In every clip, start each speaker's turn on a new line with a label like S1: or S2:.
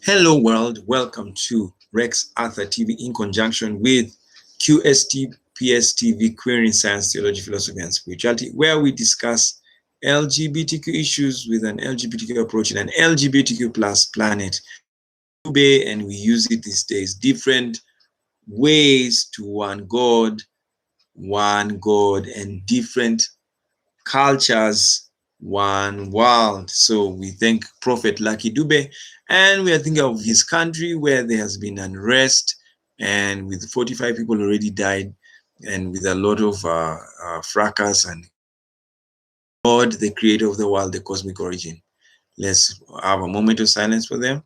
S1: Hello world, welcome to Rex Arthur TV in conjunction with QST PSTV Querying Science, Theology, Philosophy and Spirituality, where we discuss LGBTQ issues with an LGBTQ approach in an LGBTQ plus planet. And we use it these days, different ways to one God, and different cultures, one world. So we thank Prophet Lucky Dube, and we are thinking of his country where there has been unrest, and with 45 people already died, and with a lot of fracas, and God, the creator of the world, the cosmic origin. Let's have a moment of silence for them.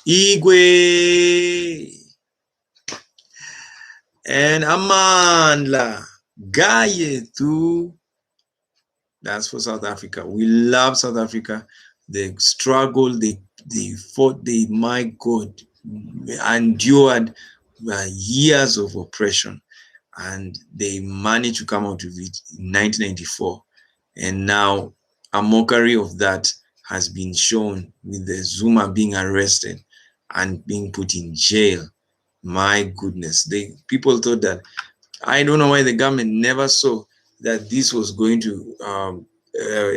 S1: Igwe and Amandla Gayetu. That's for South Africa. We love South Africa. The struggle, they fought, my God, endured years of oppression, and they managed to come out of it in 1994. And now a mockery of that has been shown with the Zuma being arrested and being put in jail. My goodness, people thought that, I don't know why the government never saw that this was going to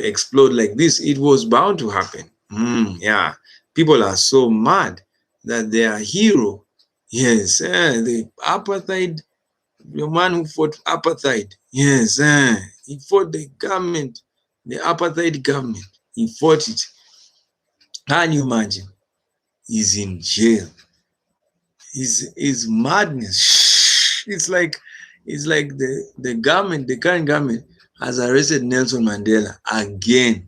S1: explode like this. It was bound to happen. Yeah, people are so mad that their hero, yes, the apartheid, the man who fought apartheid, yes, he fought the government, the apartheid government. He fought it. Can you imagine? He's in jail. Is madness. It's like the government, the current government, has arrested Nelson Mandela again.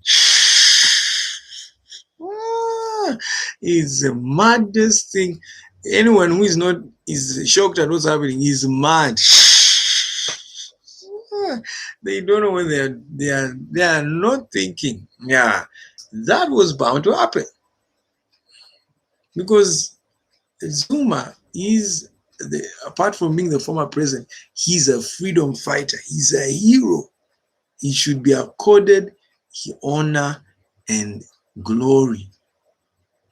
S1: It's the maddest thing. Anyone who is shocked at what's happening is mad. They don't know what they are not thinking. Yeah, that was bound to happen because Zuma is, apart from being the former president, he's a freedom fighter. He's a hero. He should be accorded honor and glory.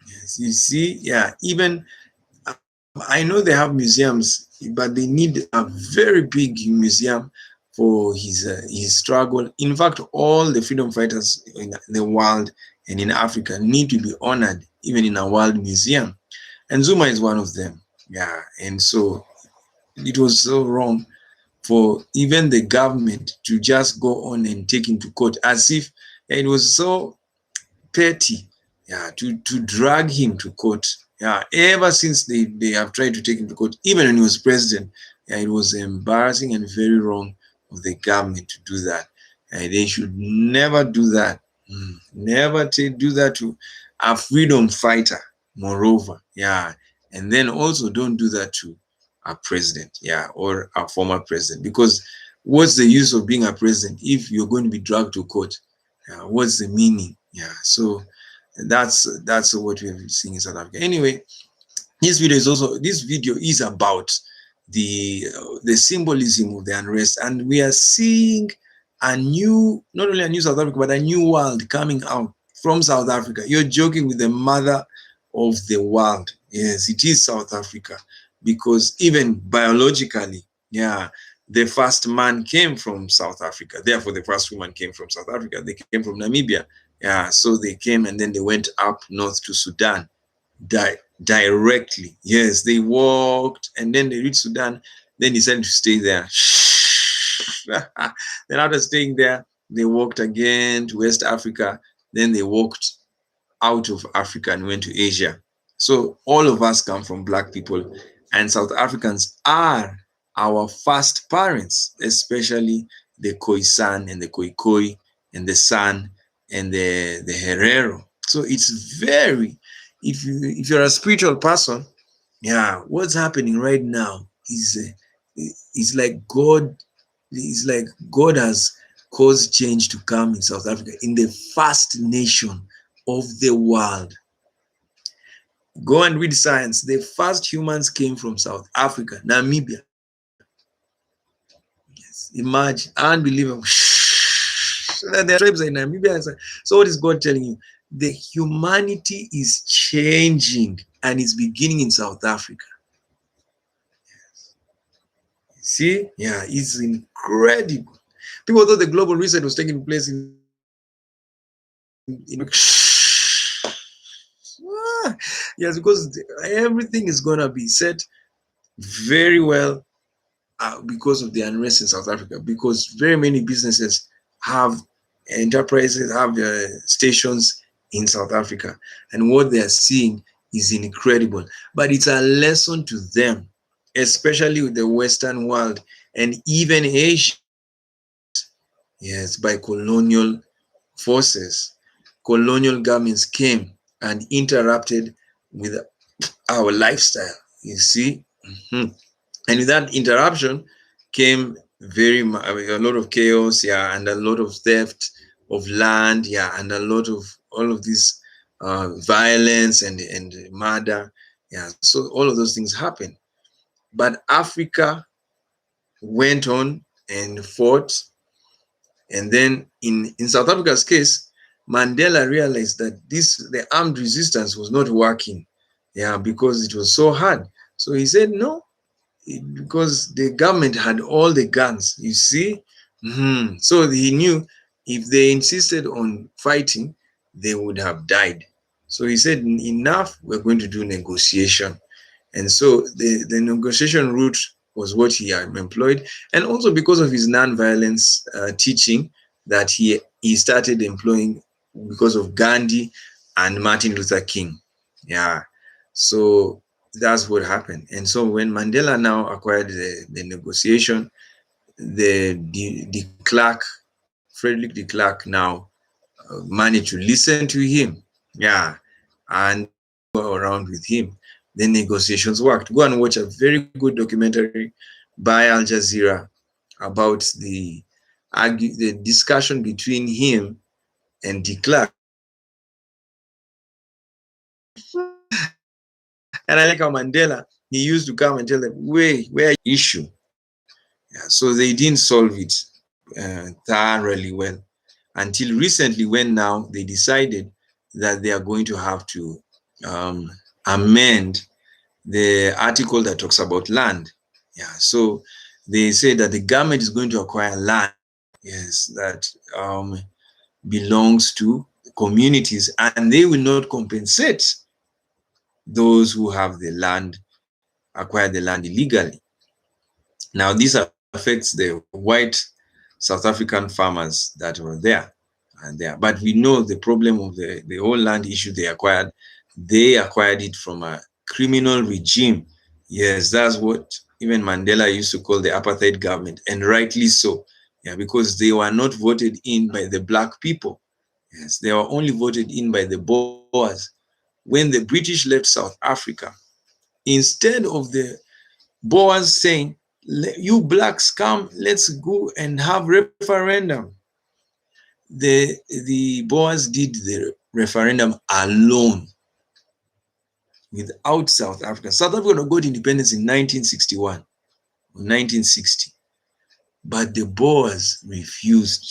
S1: Yes, you see, yeah, even I know they have museums, but they need a very big museum for his struggle. In fact, all the freedom fighters in the world and in Africa need to be honored, even in a world museum. And Zuma is one of them. Yeah, and so it was so wrong for even the government to just go on and take him to court, as if it was so petty, yeah, to drag him to court. Yeah, ever since they have tried to take him to court, even when he was president, yeah, it was embarrassing and very wrong of the government to do that. They should never do that. Never do that to a freedom fighter, moreover. Yeah, and then also don't do that to a president, yeah, or a former president, because what's the use of being a president if you're going to be dragged to court? What's the meaning? Yeah, so that's what we have been seeing in South Africa. Anyway, this video is about the symbolism of the unrest, and we are seeing not only a new South Africa, but a new world coming out from South Africa. You're joking with the mother of the world. Yes, it is South Africa, because even biologically, yeah, the first man came from South Africa. Therefore, the first woman came from South Africa. They came from Namibia. Yeah, so they came and then they went up north to Sudan directly. Yes, they walked and then they reached Sudan. Then decided to stay there. Then after staying there, they walked again to West Africa. Then they walked out of Africa and went to Asia. So all of us come from Black people, and South Africans are our first parents, especially the Khoisan and the Khoikhoi and the San and the Herero. So it's very, if you're a spiritual person, yeah, what's happening right now is like God has caused change to come in South Africa, in the first nation of the world. Go and read science. The first humans came from South Africa, Namibia. Yes, imagine, unbelievable. There are tribes in Namibia. So what is God telling you? The humanity is changing and it's beginning in South Africa. See? Yeah, it's incredible. People thought the global reset was taking place in yes, because everything is gonna be set very well because of the unrest in South Africa. Because very many businesses have enterprises, have stations in South Africa, and what they are seeing is incredible. But it's a lesson to them, especially with the Western world and even Asia. Yes, by colonial forces. Colonial governments came and interrupted with our lifestyle, you see. And with that interruption came a lot of chaos, yeah, and a lot of theft of land, yeah, and a lot of all of this violence and murder, yeah. So all of those things happened. But Africa went on and fought. And then in South Africa's case, Mandela realized that the armed resistance was not working, yeah, because it was so hard. So he said no, because the government had all the guns, you see. So he knew if they insisted on fighting, they would have died. So he said, enough, we're going to do negotiation. And so the negotiation route was what he employed. And also because of his non-violence teaching that he started employing because of Gandhi and Martin Luther King. Yeah. So that's what happened. And so when Mandela now acquired the negotiation, the Klerk, Frederick de Klerk, now managed to listen to him. Yeah. And go around with him. The negotiations worked. Go and watch a very good documentary by Al Jazeera about the discussion between him and de Klerk. And I like how Mandela, he used to come and tell them, where issue. Yeah, so they didn't solve it thoroughly well until recently, when now they decided that they are going to have to amend the article that talks about land. Yeah, so they say that the government is going to acquire land, yes, that belongs to communities, and they will not compensate those who have the land, acquired the land illegally. Now, this affects the white South African farmers that were there. But we know the problem of the whole land issue they acquired it from a criminal regime. Yes, that's what even Mandela used to call the apartheid government, and rightly so. Yeah, because they were not voted in by the black people. Yes, they were only voted in by the Boers. When the British left South Africa, instead of the Boers saying, you blacks come, let's go and have referendum, the Boers did the referendum alone, without South Africa. South Africa got independence in 1961 or 1960, but the Boers refused.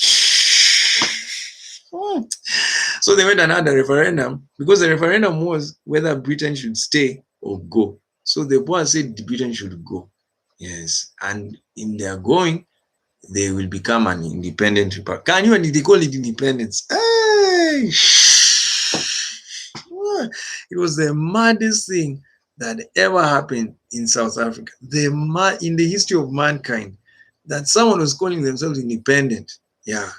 S1: So they went and had a referendum, because the referendum was whether Britain should stay or go. So the Boers said Britain should go. Yes, and in their going, they will become an independent republic. Can you, they call it independence? Hey! It was the maddest thing that ever happened in South Africa. In the history of mankind, that someone was calling themselves independent, yeah,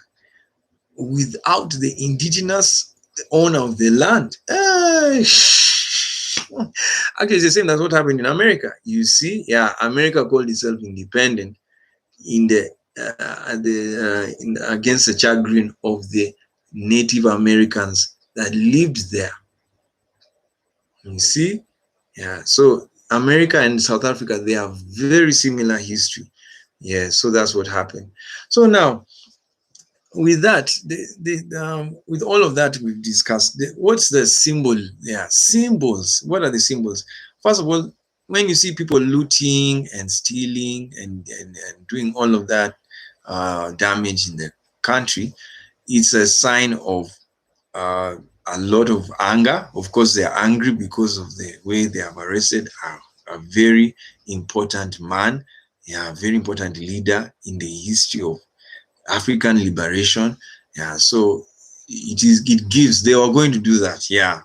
S1: without the indigenous owner of the land. Hey! Actually, it's the same as what happened in America. You see, yeah, America called itself independent against the chagrin of the Native Americans that lived there. You see, yeah. So America and South Africa, they have very similar history. Yeah. So that's what happened. So now, with that, with all of that we've discussed, what's the symbol? Yeah, symbols. What are the symbols? First of all, when you see people looting and stealing and doing all of that damage in the country, it's a sign of a lot of anger. Of course, they are angry because of the way they have arrested a very important man, yeah, very important leader in the history of African liberation. Yeah, so it gives, they were going to do that. Yeah.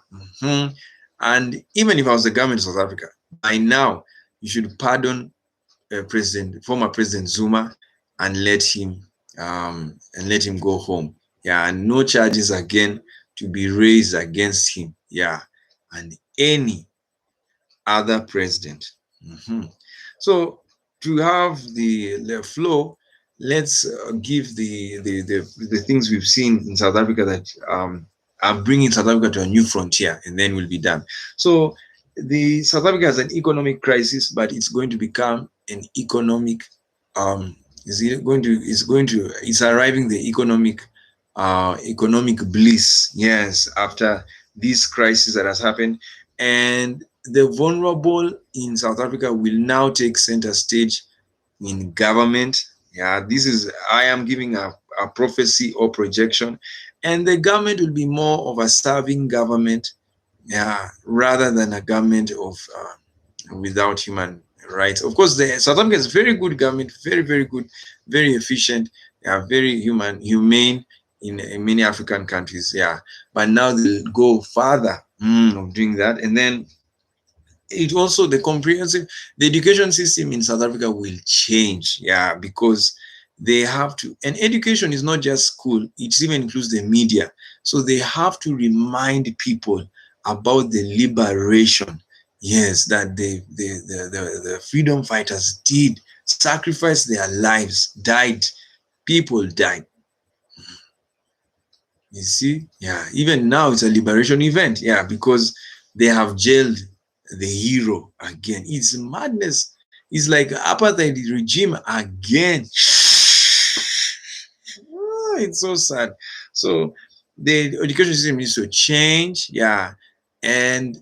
S1: And even if I was the government of South Africa, by now you should pardon former President Zuma and let him go home. Yeah, and no charges again to be raised against him. Yeah, and any other president. So to have the flow, let's give the things we've seen in South Africa that are bringing South Africa to a new frontier, and then we'll be done. So the South Africa has an economic crisis, but it's going to become an economic it's arriving the economic bliss, yes, after this crisis that has happened. And the vulnerable in South Africa will now take center stage in government. Yeah, I am giving a prophecy or projection, and the government will be more of a serving government, yeah, rather than a government of without human rights. Of course, the South Africa is very good government, very, very good, very efficient, very humane in many African countries. Yeah, but now they'll go further of doing that, and then it also the education system in South Africa will change. Yeah, because they have to, and education is not just school; it even includes the media. So they have to remind people about the liberation. Yes, that the freedom fighters did sacrifice their lives, died, people died. You see, yeah, even now it's a liberation event, yeah, because they have jailed the hero again. It's madness. It's like apartheid regime again. It's so sad. So the education system needs to change, yeah, and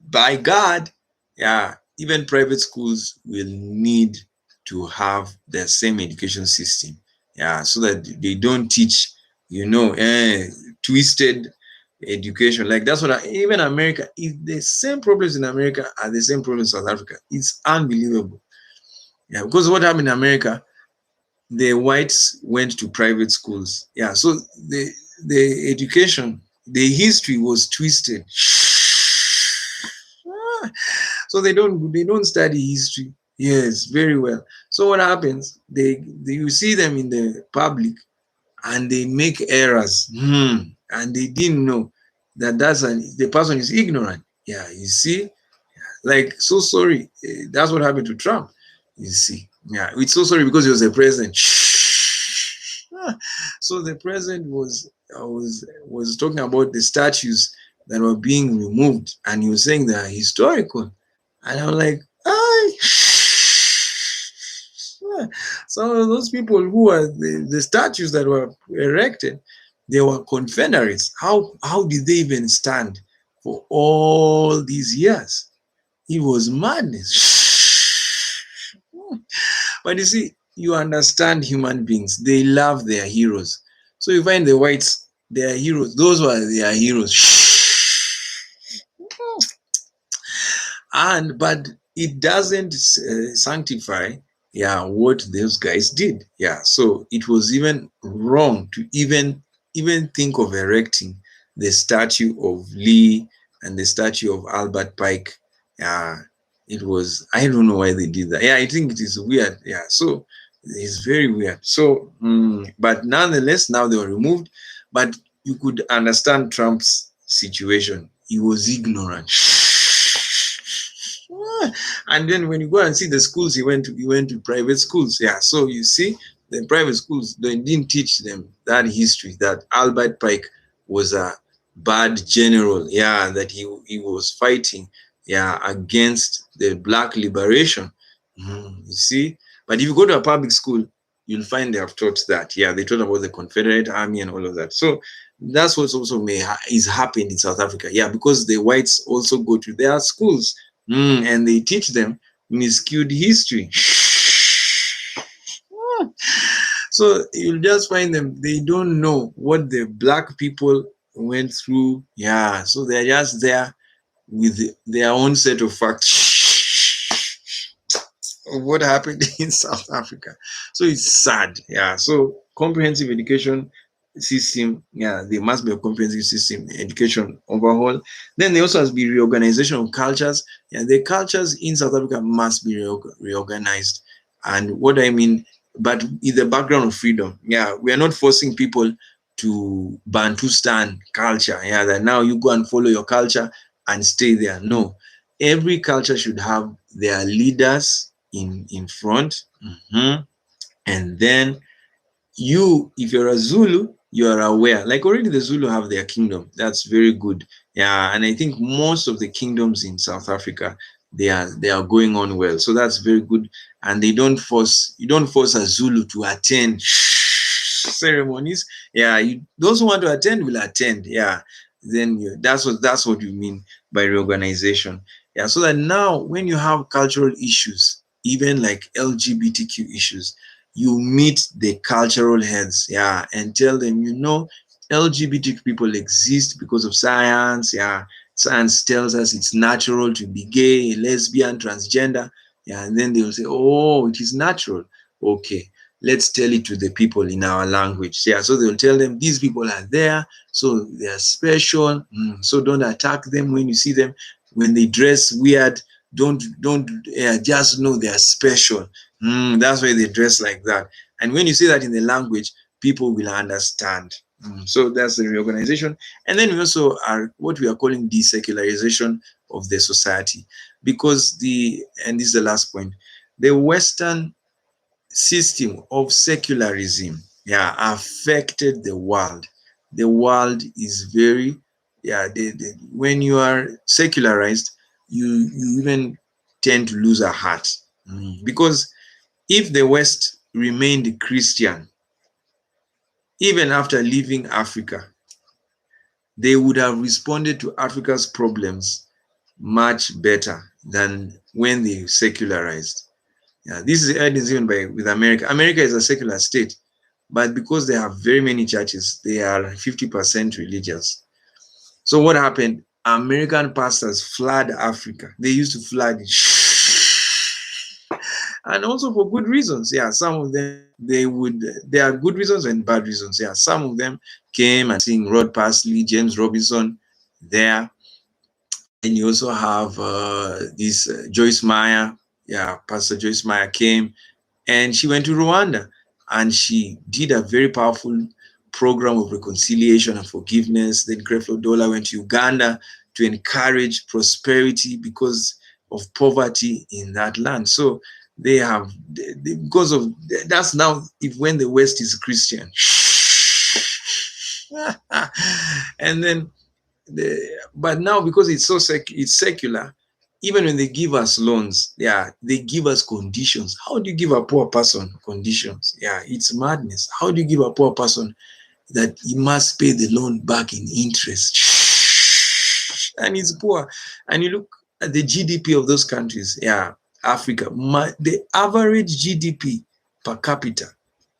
S1: by God, yeah, even private schools will need to have the same education system, yeah, so that they don't teach, twisted education. Like that's what even America, if the same problems in America are the same problems in South Africa, it's unbelievable. Yeah, because what happened in America, the whites went to private schools. Yeah, so the education, the history was twisted. So they don't study history. Yes, very well. So what happens? You see them in the public and they make errors, and they didn't know that the person is ignorant. Yeah, you see, like, so sorry. That's what happened to Trump. You see, yeah, it's so sorry because he was a president. So the president was talking about the statues that were being removed, and he was saying they are historical. And I'm like, I. So those people who are the statues that were erected, they were Confederates. How did they even stand for all these years? It was madness. But you see, you understand human beings. They love their heroes. So you find the whites, their heroes. Those were their heroes. But it doesn't sanctify, yeah, what those guys did. Yeah, so it was even wrong to even think of erecting the statue of Lee and the statue of Albert Pike. Yeah, it was, I don't know why they did that. Yeah, I think it is weird. Yeah, so it's very weird. So but nonetheless, now they were removed. But you could understand Trump's situation. He was ignorant. And then when you go and see the schools he went to private schools. Yeah, so you see, the private schools, they didn't teach them that history, that Albert Pike was a bad general, yeah, that he was fighting, yeah, against the black liberation. You see, but if you go to a public school, you'll find they have taught that. Yeah, they taught about the Confederate Army and all of that. So that's what's also is happening in South Africa. Yeah, because the whites also go to their schools, and they teach them miscued history. So So you'll just find them, they don't know what the black people went through. Yeah, so they're just there with their own set of facts of what happened in South Africa. So it's sad. Yeah. So comprehensive education system, yeah, there must be a comprehensive system education overhaul. Then there also has to be reorganization of cultures. Yeah, the cultures in South Africa must be reorganized. And what I mean, but in the background of freedom, yeah, we are not forcing people to Bantustan culture. Yeah, that now you go and follow your culture and stay there. No, every culture should have their leaders in front. And then you, if you're a Zulu, you are aware. Like already the Zulu have their kingdom. That's very good. Yeah, and I think most of the kingdoms in South Africa, they are going on well. So that's very good. And you don't force a Zulu to attend ceremonies. Yeah, those who want to attend will attend. Yeah, then that's what you mean by reorganization. Yeah, so that now when you have cultural issues, even like LGBTQ issues, you meet the cultural heads, yeah, and tell them, LGBT people exist because of science, yeah. Science tells us it's natural to be gay, lesbian, transgender, yeah, and then they will say, oh, it is natural. Okay, let's tell it to the people in our language, yeah. So they'll tell them these people are there, so they are special. So don't attack them when you see them. When they dress weird, don't just know they are special. That's why they dress like that. And when you say that in the language, people will understand. So that's the reorganization. And then we also are what we are calling desecularization of the society. Because and this is the last point, the Western system of secularism, yeah, affected the world. The world is very, yeah, when you are secularized, you even tend to lose a heart. Because if the West remained Christian, even after leaving Africa, they would have responded to Africa's problems much better than when they secularized. Yeah, this is evidenced even with America. America is a secular state, but because they have very many churches, they are 50% religious. So what happened? American pastors flood Africa. They used to flood it. And also for good reasons. Yeah, some of them, there are good reasons and bad reasons. Yeah, some of them came and sing Rod Parsley, James Robinson there. And you also have this Joyce Meyer. Yeah, Pastor Joyce Meyer came and she went to Rwanda and she did a very powerful program of reconciliation and forgiveness. Then Creflo Dollar went to Uganda to encourage prosperity because of poverty in that land. So they have, because of that's now if when the West is Christian. And then but now because it's it's secular, even when they give us loans, yeah, they give us conditions. How do you give a poor person conditions? Yeah, it's madness. How do you give a poor person that he must pay the loan back in interest? And it's poor. And you look at the GDP of those countries, yeah, Africa, the average GDP per capita,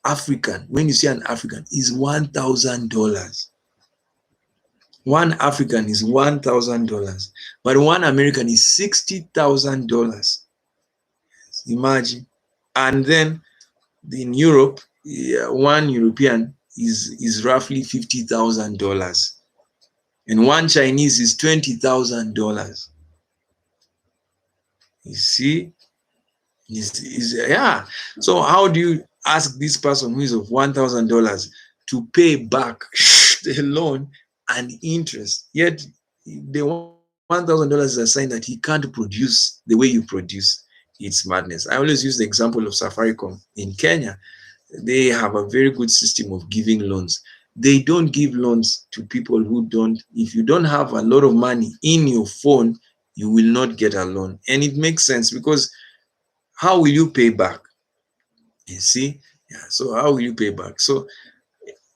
S1: African, when you see an African, is $1,000. One African is $1,000, but one American is $60,000. Imagine. And then in Europe, one European is roughly $50,000, and one Chinese is $20,000. You see, yeah. So how do you ask this person who is of $1,000 to pay back the loan and interest? Yet the $1,000 is a sign that he can't produce the way you produce. It's madness. I always use the example of Safaricom in Kenya. They have a very good system of giving loans. They don't give loans to people who don't. If you don't have a lot of money in your phone, you will not get a loan. And it makes sense because how will you pay back? You see? Yeah. So how will you pay back? So,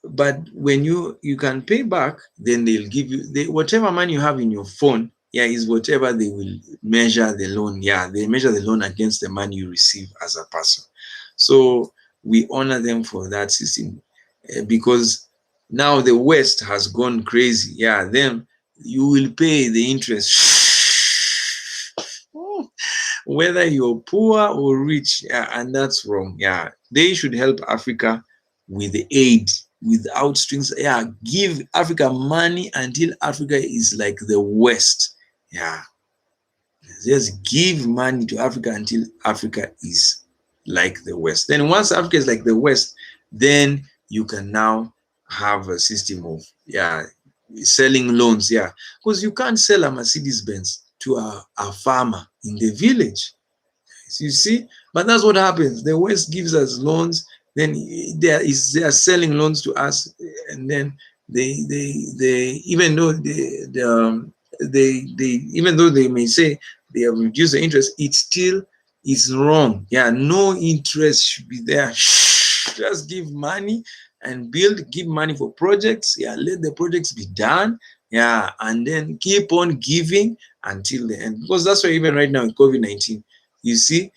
S1: but when you can pay back, then they'll give you whatever money you have in your phone. Yeah, is whatever they will measure the loan. Yeah, they measure the loan against the money you receive as a person. So we honor them for that system, because now the West has gone crazy. Yeah, them, you will pay the interest whether you're poor or rich. Yeah, and that's wrong. Yeah, they should help Africa with the aid without strings. Yeah, give Africa money until Africa is like the West. Yeah, just give money to Africa until Africa is like the West. Then once Africa is like the West, then you can now have a system of, yeah, selling loans. Yeah, because you can't sell a Mercedes Benz to a farmer in the village. You see, but that's what happens. The West gives us loans, then they are selling loans to us, and then they even though they even though they may say they have reduced the interest, it still is wrong. Yeah, no interest should be there. Just give money and give money for projects. Yeah, let the projects be done. Yeah, and then keep on giving until the end, because that's why even right now in COVID-19, you see,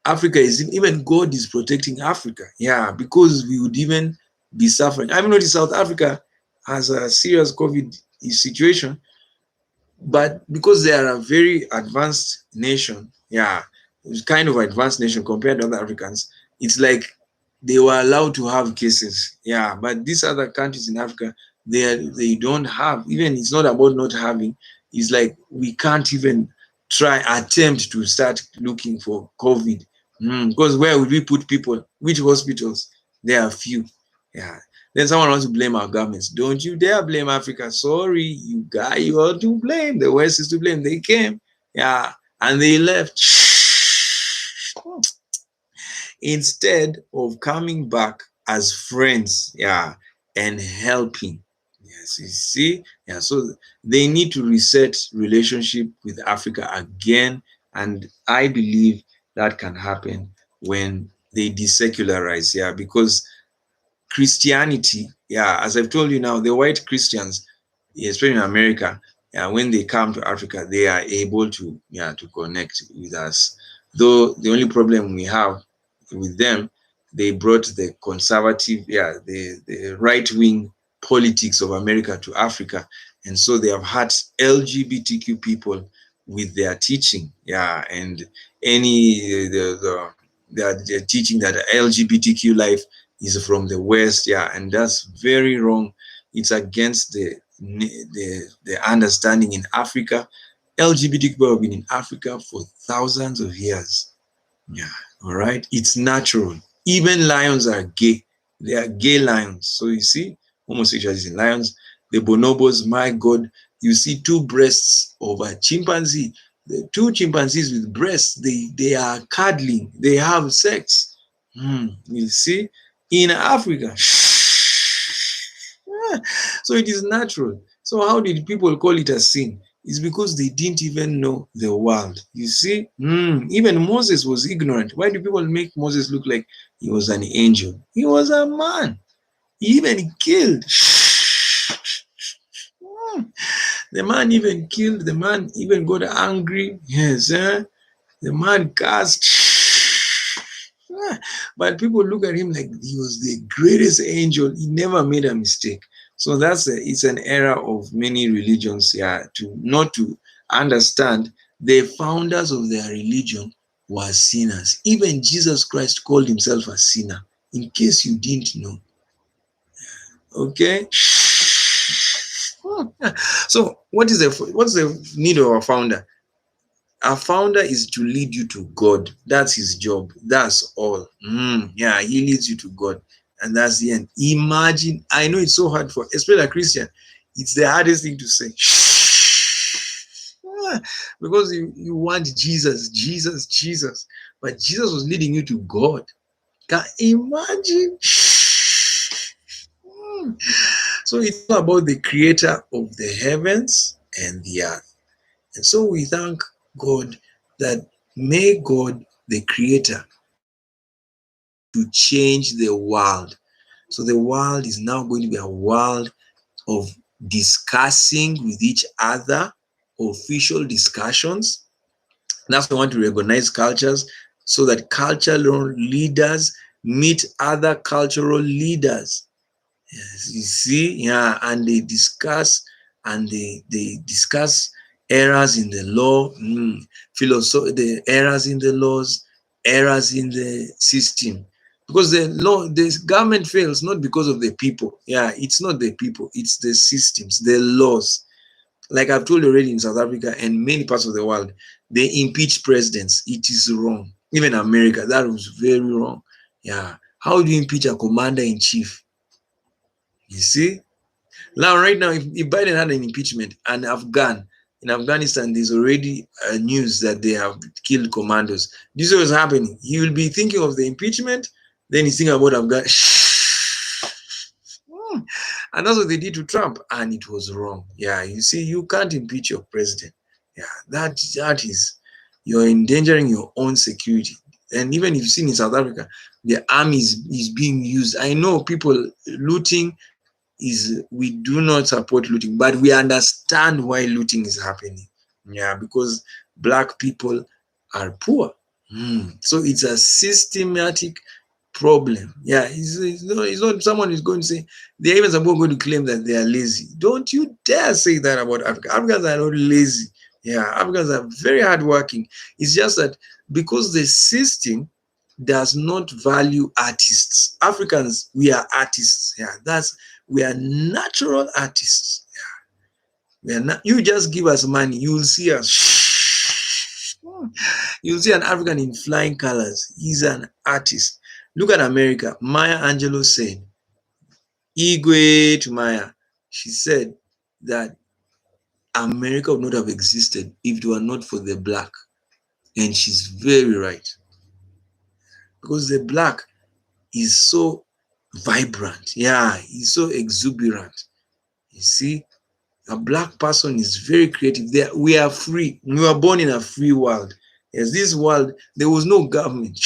S1: Africa is, even God is protecting Africa. Yeah, because we would even be suffering. I've noticed South Africa has a serious COVID situation, but because they are a very advanced nation, yeah, it's kind of advanced nation compared to other Africans, it's like they were allowed to have cases. Yeah, but these other countries in Africa, they don't have. Even it's not about not having. It's like we can't even attempt to start looking for COVID. Because where would we put people? Which hospitals? There are few. Yeah. Then someone wants to blame our governments. Don't you dare blame Africa. Sorry, you are to blame. The West is to blame. They came, yeah, and they left. Instead of coming back as friends, yeah, and helping. Yes, you see, yeah. So they need to reset relationship with Africa again, and I believe that can happen when they desecularize. Yeah, because Christianity, yeah, as I've told you now, the white Christians, especially in America, yeah, when they come to Africa, they are able to, yeah, to connect with us. Though the only problem we have with them, they brought the conservative, yeah, the right-wing politics of America to Africa, and so they have had LGBTQ people with their teaching, yeah, and any they're teaching that LGBTQ life is from the West, yeah, and that's very wrong. It's against the understanding in Africa. LGBT people have been in Africa for thousands of years. Yeah, all right. It's natural. Even lions are gay. They are gay lions. So you see, homosexuals in lions, the bonobos, my God, you see two breasts of a chimpanzee. The two chimpanzees with breasts, they are cuddling, they have sex. You see, in Africa. So it is natural. So how did people call it a sin? It's because they didn't even know the world. You see, even Moses was ignorant. Why do people make Moses look like he was an angel? He was a man. He even killed. The man even killed. The man even got angry. Yes, the man cursed. But people look at him like he was the greatest angel. He never made a mistake. So it's an era of many religions, yeah, to not to understand the founders of their religion were sinners. Even Jesus Christ called himself a sinner, in case you didn't know. Okay. So what's the need of a founder? A founder is to lead you to God. That's his job. That's all. Yeah, he leads you to God. And that's the end. Imagine, I know it's so hard for, especially a Christian, it's the hardest thing to say. Because you want Jesus, Jesus, Jesus. But Jesus was leading you to God. Can you imagine? So it's all about the creator of the heavens and the earth. And so we thank God that may God, the creator, to change the world. So the world is now going to be a world of discussing with each other, official discussions. That's why I want to recognize cultures, so that cultural leaders meet other cultural leaders. Yes, you see, yeah, and they discuss they discuss errors in the law, the errors in the laws, errors in the system. Because the government fails not because of the people. Yeah, it's not the people, it's the systems, the laws. Like I've told you already, in South Africa and many parts of the world, they impeach presidents. It is wrong. Even America, that was very wrong. Yeah. How do you impeach a commander in chief? You see? Now, right now, if Biden had an impeachment and in Afghanistan, there's already news that they have killed commandos. This is what's happening. He will be thinking of the impeachment, then he's thinking about Afghanistan. And that's what they did to Trump, and it was wrong. Yeah, you see, you can't impeach your president. Yeah, that is, you're endangering your own security. And even if you've seen in South Africa, the army is being used. I know people looting we do not support looting, but we understand why looting is happening. Yeah, because black people are poor. So it's a systematic problem. Yeah, it's not someone is going to say, they're even some people going to claim that they are lazy. Don't you dare say that about Africa. Africans are not lazy. Yeah, Africans are very hardworking. It's just that because the system does not value artists. Africans, we are artists. Yeah, we are natural artists. We are not, you just give us money, you will see us. You'll see an African in flying colors. He's an artist. Look at America. Maya Angelou said, Igwe to Maya, she said that America would not have existed if it were not for the black. And she's very right. Because the black is so vibrant. Yeah, he's so exuberant. You see, a black person is very creative. We are free. We were born in a free world. Yes, this world, there was no government.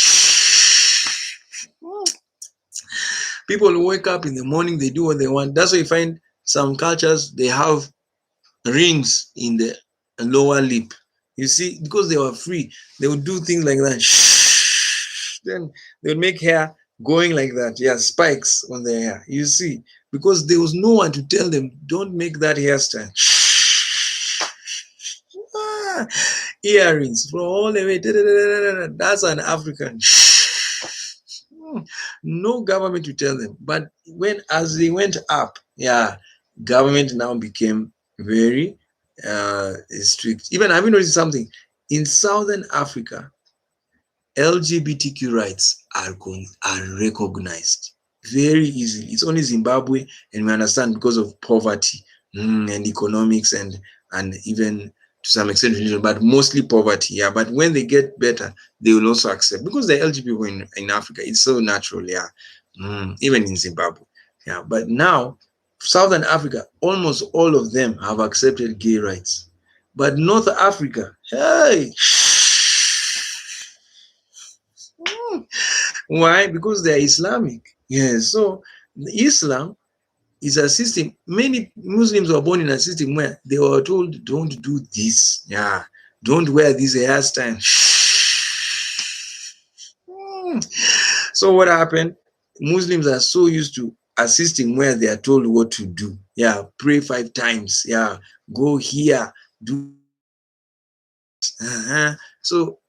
S1: People wake up in the morning, they do what they want. That's why you find some cultures, they have rings in the lower lip. You see, because they were free, they would do things like that. Then they would make hair going like that. Yeah, spikes on their hair. You see, because there was no one to tell them, don't make that hairstyle. Earrings from all the way. That's an African. No government to tell them. But as they went up, yeah, government now became very strict. Even have you noticed something? In Southern Africa, LGBTQ rights are recognized very easily. It's only Zimbabwe, and we understand because of poverty and economics and even to some extent religion, but mostly poverty. Yeah, but when they get better, they will also accept because the LGBT people in Africa, it's so natural. Yeah, even in Zimbabwe. Yeah, but now Southern Africa, almost all of them have accepted gay rights, but North Africa, hey. Why? Because they are Islamic. Yes. So Islam is a system. Many Muslims were born in a system where they were told, don't do this. Yeah. Don't wear this hairstyle. So what happened? Muslims are so used to a system where they are told what to do. Yeah. Pray 5 times. Yeah. Go here. Do. So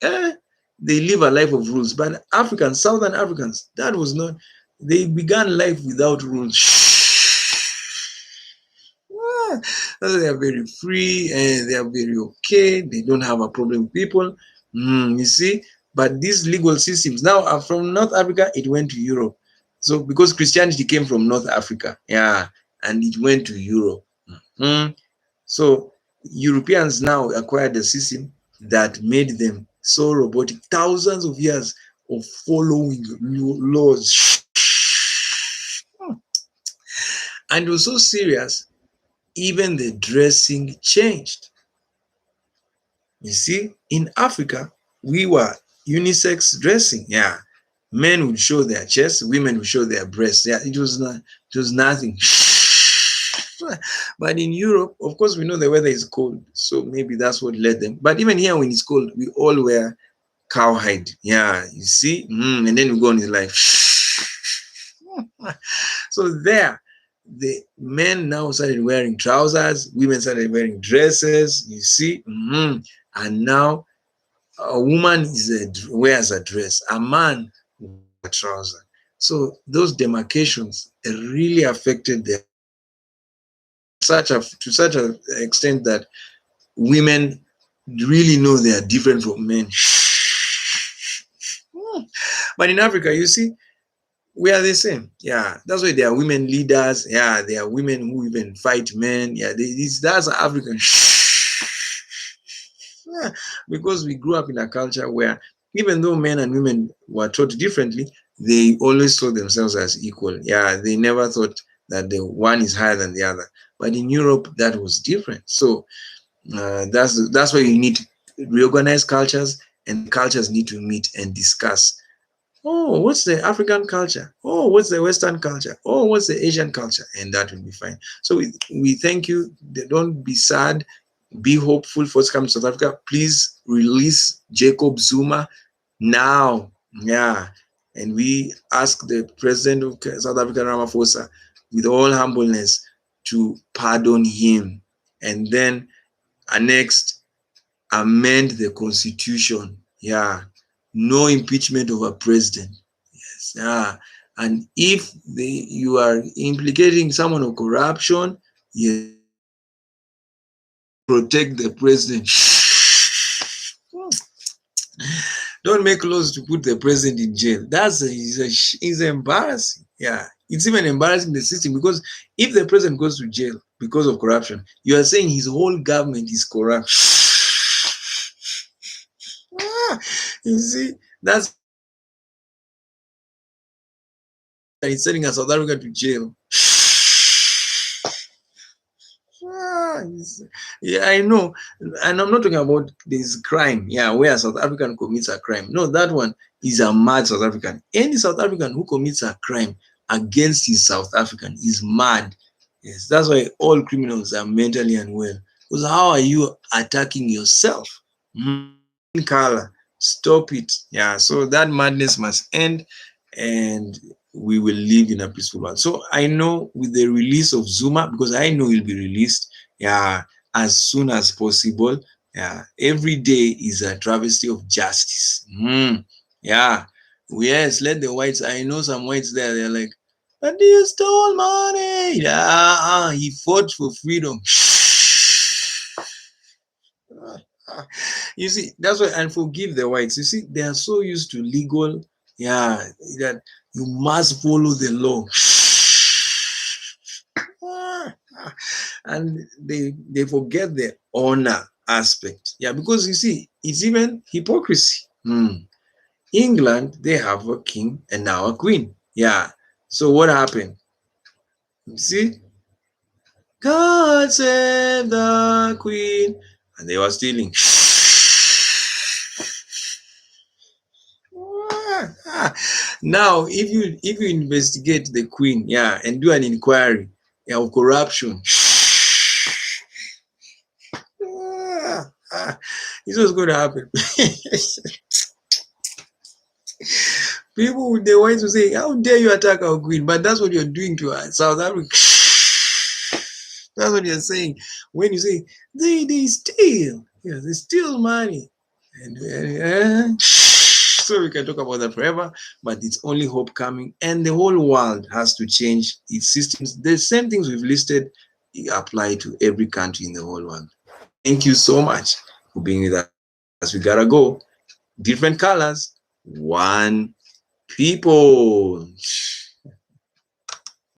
S1: they live a life of rules. But Africans, Southern Africans, that was not, they began life without rules. They are very free and they are very okay. They don't have a problem with people. You see, but these legal systems now are from North Africa, it went to Europe. So because Christianity came from North Africa, yeah, and it went to Europe. So Europeans now acquired a system that made them so robotic. Thousands of years of following laws. And it was so serious, even the dressing changed. You see, in Africa, we were unisex dressing. Yeah. Men would show their chests, women would show their breasts. Yeah, it was nothing. But in Europe, of course, we know the weather is cold, so maybe that's what led them. But even here, when it's cold, we all wear cowhide. Yeah, you see, and then we go on his life. So there, the men now started wearing trousers, women started wearing dresses, you see. And now a woman wears a dress, a man wears a trouser. So those demarcations really affected their to such an extent that women really know they are different from men. But in Africa, you see, we are the same. Yeah, that's why there are women leaders. Yeah, there are women who even fight men. Yeah, that's African. Yeah, because we grew up in a culture where even though men and women were taught differently, they always saw themselves as equal. Yeah, they never thought that the one is higher than the other. But in Europe, that was different. So that's why you need to reorganize cultures, and the cultures need to meet and discuss. Oh, what's the African culture? Oh, what's the Western culture? Oh, what's the Asian culture? And that will be fine. So we thank you. Don't be sad. Be hopeful for what's coming to South Africa. Please release Jacob Zuma now. Yeah. And we ask the president of South Africa, Ramaphosa, with all humbleness, to pardon him. And then next, amend the constitution. Yeah. No impeachment of a president. Yes. Yeah. And if you are implicating someone of corruption, yes, protect the president. Don't make laws to put the president in jail. It's embarrassing. Yeah, it's even embarrassing the system, because if the president goes to jail because of corruption, you are saying his whole government is corrupt. You see, that's he's sending a South Africa to jail. Yeah, I know. And I'm not talking about this crime, yeah, where a South African commits a crime. No, that one is a mad South African. Any South African who commits a crime against his South African is mad. Yes, that's why all criminals are mentally unwell. Because how are you attacking yourself? Color, stop it. Yeah, so that madness must end, and we will live in a peaceful world. So I know with the release of Zuma, because I know he'll be released, yeah, as soon as possible. Yeah, every day is a travesty of justice. Yeah, yes, let the whites. I know some whites there. They're like, but you stole money. Yeah, he fought for freedom. You see, that's why, and forgive the whites. You see, they are so used to legal, yeah, that you must follow the law. And they forget the honor aspect. Yeah, because you see, it's even hypocrisy. England, they have a king and now a queen. Yeah. So what happened? You see, God save the queen, and they were stealing. Now, if you investigate the queen, yeah, and do an inquiry, yeah, of corruption, this was going to happen. People with the whites will say, "How dare you attack our queen?" But that's what you're doing to South Africa. That's what you're saying when you say they steal. Yeah, they steal money, and so we can talk about that forever. But it's only hope coming, and the whole world has to change its systems. The same things we've listed apply to every country in the whole world. Thank you so much for being with us. We gotta go. Different colors, one people.